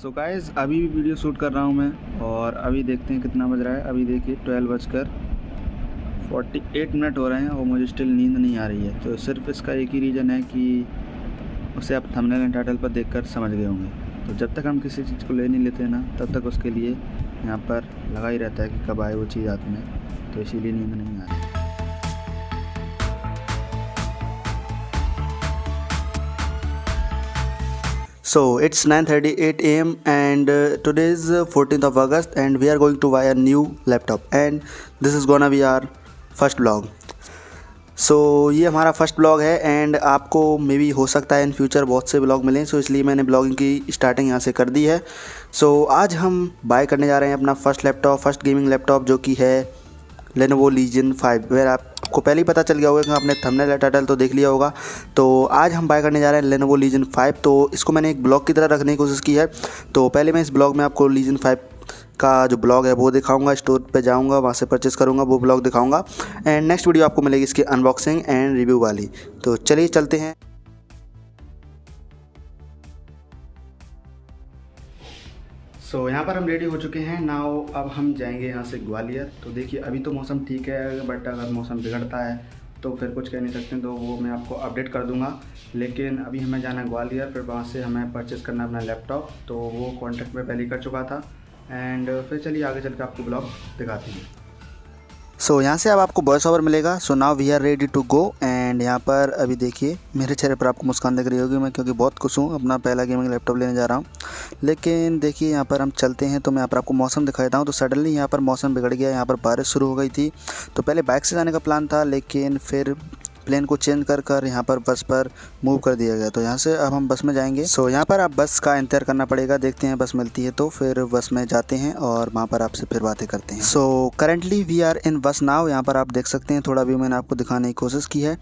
So guys अभी भी video shoot कर रहा हूँ मैं और अभी देखते हैं कितना बज रहा है। अभी देखिए 12:48 हो रहे हैं और मुझे स्टिल नींद नहीं आ रही है। तो सिर्फ इसका एक ही रीज़न है कि उसे आप थंबनेल एंड टाइटल पर देखकर समझ गए होंगे। तो जब तक हम किसी चीज़ को ले नहीं लेते ना तब तक उसके लिए यहाँ पर लगा ही रहता है कि कब आए वो चीज़ हाथ में। तो इसीलिए नींद नहीं आ रही। So it's 9:38 a.m. and today is 14th of August and we are going to buy a new laptop and this is gonna be our first vlog. So ये हमारा फर्स्ट ब्लॉग है एंड आपको मे बी हो सकता है in future बहुत से blog मिलें। सो इसलिए मैंने ब्लॉगिंग की स्टार्टिंग यहाँ से कर दी है। सो आज हम बाय करने जा रहे हैं अपना फर्स्ट गेमिंग लैपटॉप जो कि है Lenovo Legion 5। वेर आपको पहले ही पता चल गया होगा कि आपने थंबनेल टाइटल तो देख लिया होगा। तो आज हम बाय करने जा रहे हैं Lenovo Legion 5। तो इसको मैंने एक ब्लॉग की तरह रखने की कोशिश की है। तो पहले मैं इस ब्लॉग में आपको Legion 5 का जो ब्लॉग है वो दिखाऊंगा, स्टोर पे जाऊंगा, वहाँ से परचेस करूंगा, वो ब्लॉग दिखाऊंगा एंड नेक्स्ट वीडियो आपको मिलेगी इसकी अनबॉक्सिंग एंड रिव्यू वाली। तो चलिए चलते हैं। सो यहाँ पर हम रेडी हो चुके हैं नाउ। अब हम जाएंगे यहाँ से ग्वालियर। तो देखिए अभी तो मौसम ठीक है बट अगर मौसम बिगड़ता है तो फिर कुछ कह नहीं सकते, तो वो मैं आपको अपडेट कर दूंगा। लेकिन अभी हमें जाना है ग्वालियर, फिर वहाँ से हमें परचेस करना है अपना लैपटॉप। तो वो कॉन्टैक्ट में पहले ही कर चुका था एंड फिर चलिए आगे चल के आपको ब्लॉग दिखाते हैं। सो यहाँ से अब आपको वॉइस ओवर मिलेगा। So now we are ready to go and यहाँ पर अभी देखिए मेरे चेहरे पर आपको मुस्कान दिख रही होगी, मैं क्योंकि बहुत खुश हूँ, अपना पहला गेमिंग लैपटॉप लेने जा रहा हूँ। लेकिन देखिए यहाँ पर हम चलते हैं तो मैं यहाँ पर आपको मौसम दिखा देता हूँ। तो सडनली यहाँ पर मौसम बिगड़ गया, यहाँ पर बारिश शुरू हो गई थी। तो पहले बाइक से जाने का प्लान था लेकिन फिर प्लेन को चेंज कर यहाँ पर बस पर मूव कर दिया गया। तो यहाँ से अब हम बस में जाएंगे। सो यहाँ पर आप बस का इंतजार करना पड़ेगा, देखते हैं बस मिलती है तो फिर बस में जाते हैं और वहाँ पर आपसे फिर बातें करते हैं। So currently we are in bus now. यहाँ पर आप देख सकते हैं थोड़ा व्यू मैंने आपको दिखाने की कोशिश की है।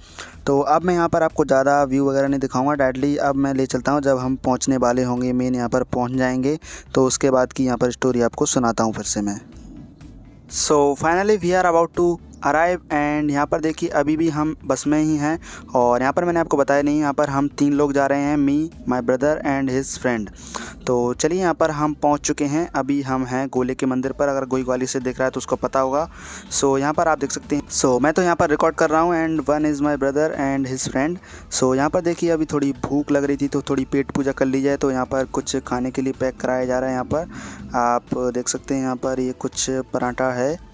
तो अब मैं यहाँ पर आपको ज़्यादा व्यू वगैरह नहीं दिखाऊंगा, डायरेक्टली अब मैं ले चलता हूँ जब हम पहुँचने वाले होंगे, मेन यहाँ पर पहुँच जाएंगे तो उसके बाद की यहाँ पर स्टोरी आपको सुनाता हूँ फिर से मैं। So finally we are about to arrive and यहाँ पर देखिए अभी भी हम बस में ही हैं और यहाँ पर मैंने आपको बताया नहीं, यहाँ पर हम 3 लोग जा रहे हैं, me, my brother and his friend. तो चलिए यहाँ पर हम पहुँच चुके हैं। अभी हम हैं गोले के मंदिर पर, अगर कोई ग्वालियर से देख रहा है तो उसको पता होगा। सो यहाँ पर आप देख सकते हैं। सो मैं तो यहाँ पर रिकॉर्ड कर रहा हूँ and one is my brother and his friend. So यहाँ पर देखिए अभी थोड़ी भूख लग रही थी तो थोड़ी पेट पूजा कर ली जाए। तो यहाँ पर कुछ खाने के लिए पैक कराया जा रहा है। यहाँ पर आप देख सकते हैं यहाँ पर ये कुछ पराठा है।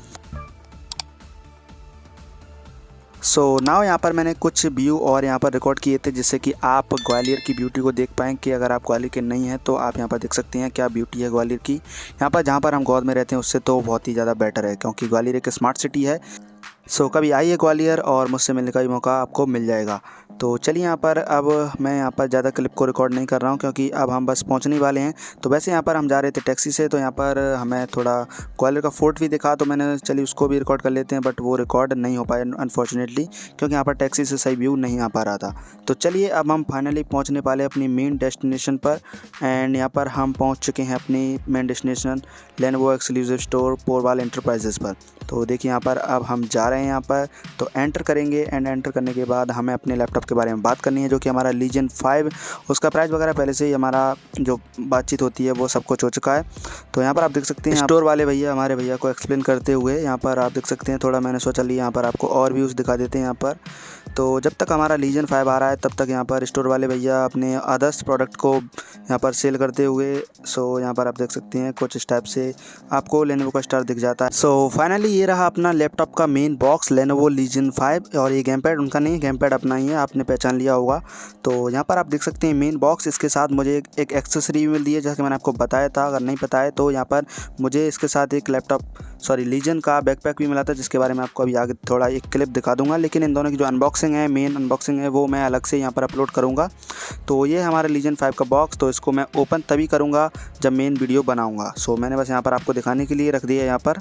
सो नाउ यहाँ पर मैंने कुछ व्यू और यहाँ पर रिकॉर्ड किए थे जिससे कि आप ग्वालियर की ब्यूटी को देख पाएँ कि अगर आप ग्वालियर के नहीं हैं तो आप यहाँ पर देख सकते हैं क्या ब्यूटी है ग्वालियर की। यहाँ पर जहाँ पर हम गोद में रहते हैं उससे तो बहुत ही ज़्यादा बेटर है क्योंकि ग्वालियर एक स्मार्ट सिटी है। सो कभी आइए ग्वालियर और मुझसे मिलने का भी मौका आपको मिल जाएगा। तो चलिए यहाँ पर अब मैं यहाँ पर ज़्यादा क्लिप को रिकॉर्ड नहीं कर रहा हूँ क्योंकि अब हम बस पहुँचने वाले हैं। तो वैसे यहाँ पर हम जा रहे थे टैक्सी से, तो यहाँ पर हमें थोड़ा ग्वालियर का फोर्ट भी दिखा तो मैंने चलिए उसको भी रिकॉर्ड कर लेते हैं, बट वो रिकॉर्ड नहीं हो पाया अनफॉर्चुनेटली क्योंकि यहाँ पर टैक्सी से सही व्यू नहीं आ पा रहा था। तो चलिए अब हम फाइनली पहुँचने वाले अपनी मेन डेस्टिनेशन पर एंड यहाँ पर हम पहुँच चुके हैं अपनी main destination Lenovo exclusive store Porwal enterprises पर। तो देखिए यहाँ पर अब हम जा रहे हैं यहाँ पर, तो एंटर करेंगे एंड एंटर करने के बाद हमें अपने लैपटॉप के बारे में बात करनी है जो कि हमारा Legion 5। उसका प्राइस वगैरह पहले से ही हमारा जो बातचीत होती है वो सब कुछ हो चुका है। तो यहाँ पर आप देख सकते हैं स्टोर वाले भैया हमारे भैया को एक्सप्लेन करते हुए यहाँ पर आप देख सकते हैं थोड़ा मैंने सोचा लिया यहाँ पर आपको और व्यूज़ दिखा देते हैं यहाँ पर। तो जब तक हमारा Legion 5 आ रहा है तब तक यहाँ पर स्टोर वाले भैया अपने अदर्स प्रोडक्ट को यहाँ पर सेल करते हुए। सो यहाँ पर आप देख सकते हैं कुछ इस टाइप से आपको Lenovo का स्टार दिख जाता है। सो फाइनली ये रहा अपना लैपटॉप का मेन बॉक्स Lenovo Legion 5 और ये गेम पैड उनका नहीं है, गेम पैड अपना ही है, आपने पहचान लिया होगा। तो यहाँ पर आप देख सकते हैं मेन बॉक्स। इसके साथ मुझे एक एक्सेसरी भी मिल दी है जैसा कि मैंने आपको बताया था, अगर नहीं पता है तो यहाँ पर मुझे इसके साथ एक Legion का बैकपैक भी मिला था जिसके बारे में आपको अभी आगे थोड़ा एक क्लिप दिखा दूंगा। लेकिन इन दोनों की जो अनबॉक्सिंग है, मेन अनबॉक्सिंग है, वो मैं अलग से यहाँ पर अपलोड करूँगा। तो ये हमारा Legion 5 का बॉक्स, तो इसको मैं ओपन तभी करूँगा जब मेन वीडियो बनाऊँगा। सो मैंने बस यहाँ पर आपको दिखाने के लिए रख दिया है यहाँ पर।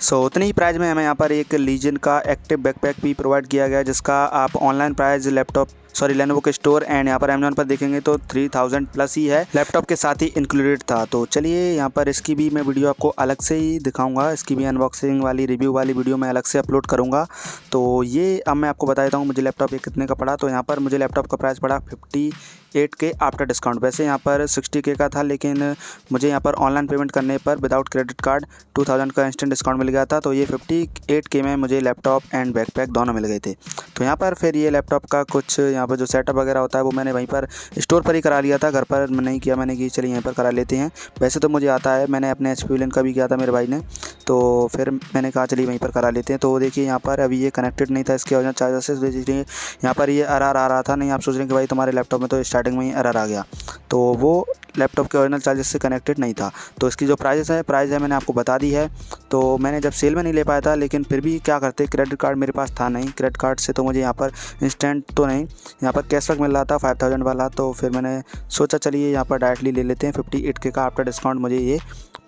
सो उतनी ही प्राइस में हमें यहाँ पर एक Legion का एक्टिव बैकपैक भी प्रोवाइड किया गया जिसका आप online price laptop sorry Lenovo के स्टोर, एंड यहाँ पर अमेज़न पर देखेंगे तो 3000 प्लस ही है, लैपटॉप के साथ ही इंक्लूडेड था। तो चलिए यहाँ पर इसकी भी मैं वीडियो आपको अलग से ही दिखाऊंगा, इसकी भी अनबॉक्सिंग वाली रिव्यू वाली वीडियो मैं अलग से अपलोड करूँगा। तो ये अब मैं आपको बता देता हूँ मुझे लैपटॉप ये कितने का पड़ा। तो यहाँ पर मुझे लैपटॉप का प्राइस पड़ा 58K आफ्टर डिस्काउंट। वैसे यहाँ पर 60K का था, लेकिन मुझे यहाँ पर ऑनलाइन पेमेंट करने पर विदाउट क्रेडिट कार्ड 2000 का इंस्टेंट डिस्काउंट मिल गया था। तो ये 58K में मुझे लैपटॉप एंड बैकपैक दोनों मिल गए थे। तो यहाँ पर फिर ये लैपटॉप का कुछ यहाँ पर जो सेटअप वगैरह होता है वो मैंने वहीं पर स्टोर पर ही करा लिया था, घर पर नहीं किया मैंने कि चलिए यहीं पर करा लेते हैं। वैसे तो मुझे आता है, मैंने अपने HP विलेन का भी किया था मेरे भाई ने, तो फिर मैंने कहा चलिए वहीं पर करा लेते हैं। तो देखिए यहाँ पर अभी ये कनेक्टेड नहीं था इसके ओरिजिनल चार्जर से, इसलिए यहाँ पर ये एरर आ रहा था। नहीं आप सोच रहे हैं कि भाई तुम्हारे लैपटॉप में तो स्टार्टिंग में ही एरर आ गया, तो वो लैपटॉप के ओरिजिनल चार्जर से कनेक्टेड नहीं था। तो इसकी जो प्राइस है मैंने आपको बता दी है। तो मैंने जब सेल में नहीं ले पाया था, लेकिन फिर भी क्या करते, क्रेडिट कार्ड मेरे पास था नहीं, क्रेडिट कार्ड से तो मुझे यहाँ पर इंस्टेंट तो नहीं, यहाँ पर कैशबैक मिल रहा था 5000 वाला। तो फिर मैंने सोचा चलिए यहाँ पर डायरेक्टली ले लेते हैं। 58K का आफ्टर डिस्काउंट मुझे ये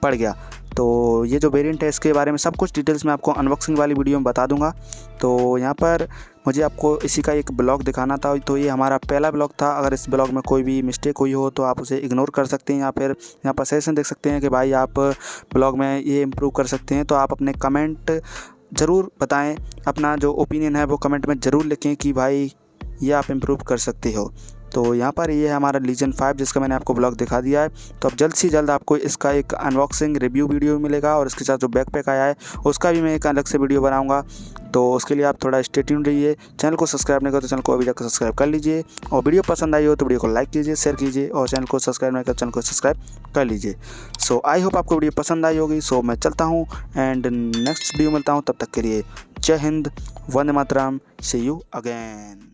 पड़ गया। तो ये जो वेरिएंट है इसके बारे में सब कुछ डिटेल्स मैं आपको अनबॉक्सिंग वाली वीडियो में बता दूंगा। तो यहाँ पर मुझे आपको इसी का एक ब्लॉग दिखाना था। तो ये हमारा पहला ब्लॉग था। अगर इस ब्लॉग में कोई भी मिस्टेक हुई हो तो आप उसे इग्नोर कर सकते हैं, या फिर यहाँ पर सजेशन देख सकते हैं कि भाई आप ब्लॉग में ये इम्प्रूव कर सकते हैं। तो आप अपने कमेंट ज़रूर बताएं, अपना जो ओपिनियन है वो कमेंट में ज़रूर लिखें कि भाई ये आप इम्प्रूव कर सकते हो। तो यहाँ पर ये है हमारा लीजन 5 जिसका मैंने आपको ब्लॉग दिखा दिया है। तो अब जल्द से जल्द आपको इसका एक अनबॉक्सिंग रिव्यू वीडियो मिलेगा, और इसके साथ जो बैकपैक आया है उसका भी मैं एक अलग से वीडियो बनाऊंगा। तो उसके लिए आप थोड़ा स्टे ट्यून्ड रहिए। चैनल को सब्सक्राइब नहीं करो तो चैनल को अभी जाकर सब्सक्राइब कर लीजिए, और वीडियो पसंद आई हो तो वीडियो को लाइक कीजिए, शेयर कीजिए, और चैनल को सब्सक्राइब नहीं कर चैनल को सब्सक्राइब कर लीजिए। सो आई होप आपको वीडियो पसंद आई होगी। सो मैं चलता हूँ एंड नेक्स्ट वीडियो मिलता हूँ, तब तक के लिए जय हिंद, वंदे मातरम, सी यू अगेन।